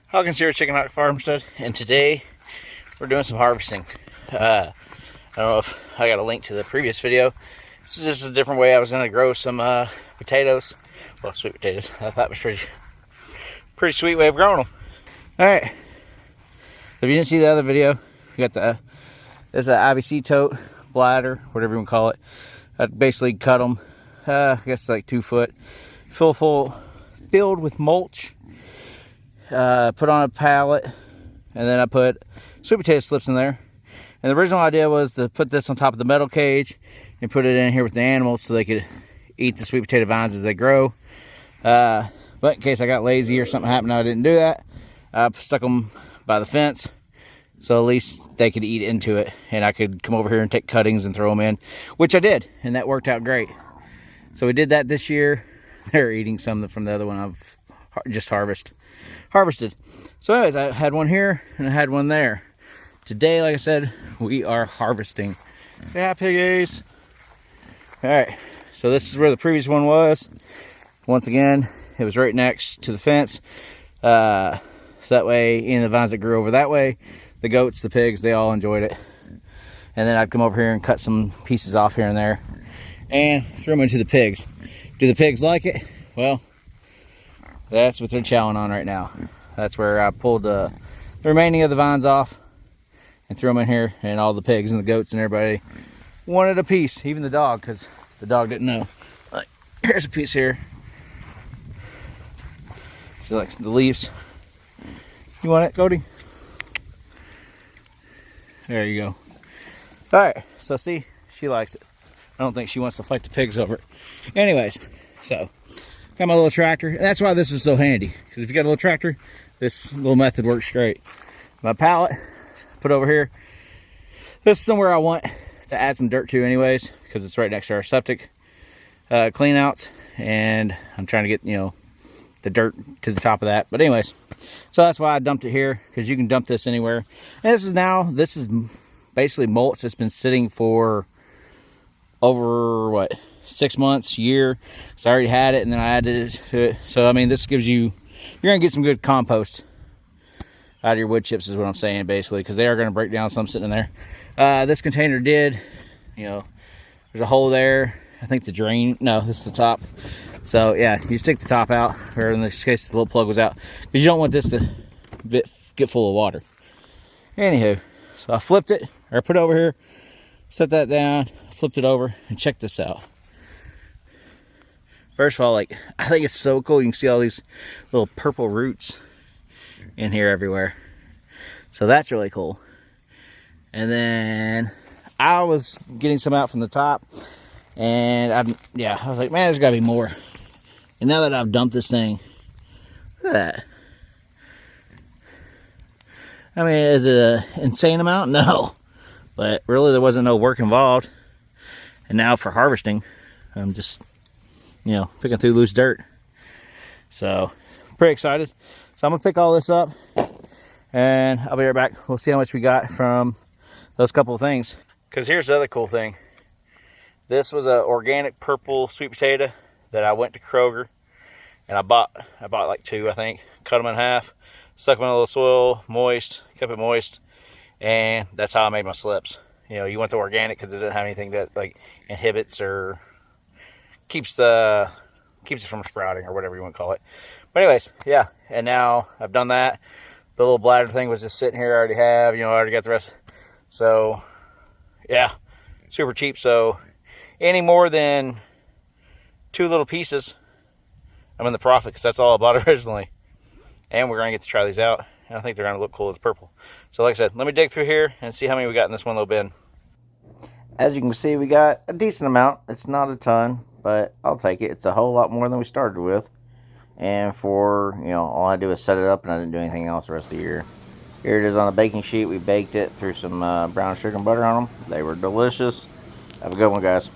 Hawkins here at Chickenhawkfarmstead, and today we're doing some harvesting. I don't know if I got a link to the previous video. This is just a different way I was going to grow some potatoes. Well, sweet potatoes. I thought it was pretty sweet way of growing them. Alright, if you didn't see the other video, you got this is an IBC tote, bladder, whatever you want to call it. I basically cut them, I guess like 2 foot, filled with mulch. Put on a pallet, and then I put sweet potato slips in there. And the original idea was to put this on top of the metal cage and put it in here with the animals so they could eat the sweet potato vines as they grow. But in case I got lazy or something happened, I didn't do that. I stuck them by the fence so at least they could eat into it, and I could come over here and take cuttings and throw them in, which I did, and that worked out great. So we did that this year. They're eating some from the other one I've just harvested. So anyways, I had one here and I had one there. Today, like I said, we are harvesting. Yeah, piggies. All right, so this is where the previous one was. Once again, it was right next to the fence. So that way, any of the vines that grew over that way, the goats, the pigs, they all enjoyed it. And then I'd come over here and cut some pieces off here and there and throw them into the pigs. Do the pigs like it? Well, that's what they're chowing on right now. That's where I pulled the remaining of the vines off and threw them in here, and all the pigs and the goats and everybody wanted a piece, even the dog, because the dog didn't know. Like, here's a piece here. She likes the leaves. You want it, Cody? There you go. All right, so see, she likes it. I don't think she wants to fight the pigs over it. Anyways, so got my little tractor. That's why this is so handy, because if you got a little tractor, this little method works great. My pallet put over here. This is somewhere I want to add some dirt to anyways, because it's right next to our septic clean outs, and I'm trying to get, you know, the dirt to the top of that. But anyways, so that's why I dumped it here, because you can dump this anywhere. And this is basically mulch that's been sitting for over what, 6 months, year. So I already had it, and then I added it to it. So I mean, this gives you, you're gonna get some good compost out of your wood chips, is what I'm saying, basically, because they are going to break down some sitting in there. This container did, you know, there's a hole there. I think the drain, no, this is the top. So yeah, you stick the top out, or in this case the little plug was out, because you don't want this to get full of water. Anywho, so I flipped it, or I put it over here, set that down, flipped it over, and check this out. First of all, like, I think it's so cool. You can see all these little purple roots in here everywhere. So that's really cool. And then I was getting some out from the top, and I was like, man, there's got to be more. And now that I've dumped this thing, look at that. I mean, is it an insane amount? No. But really, there wasn't no work involved. And now for harvesting, I'm just, you know, picking through loose dirt. So, pretty excited. So I'm gonna pick all this up, and I'll be right back. We'll see how much we got from those couple of things. Because here's the other cool thing. This was an organic purple sweet potato that I went to Kroger, and I bought like 2, I think. Cut them in half, stuck them in a little soil, moist, kept it moist, and that's how I made my slips. You know, you went to organic because it didn't have anything that like inhibits or keeps it from sprouting, or whatever you want to call it. But anyways, yeah, and now I've done that. The little bladder thing was just sitting here. I already have, you know, I already got the rest. So yeah, super cheap. So any more than 2 little pieces, I'm in the profit, because that's all I bought originally. And we're gonna get to try these out, and I think they're gonna look cool as purple. So like I said, let me dig through here and see how many we got in this one little bin. As you can see, we got a decent amount. It's not a ton, but I'll take it. It's a whole lot more than we started with. And for, you know, all I do is set it up, and I didn't do anything else the rest of the year. Here it is on a baking sheet. We baked it, threw some brown sugar and butter on them. They were delicious. Have a good one, guys.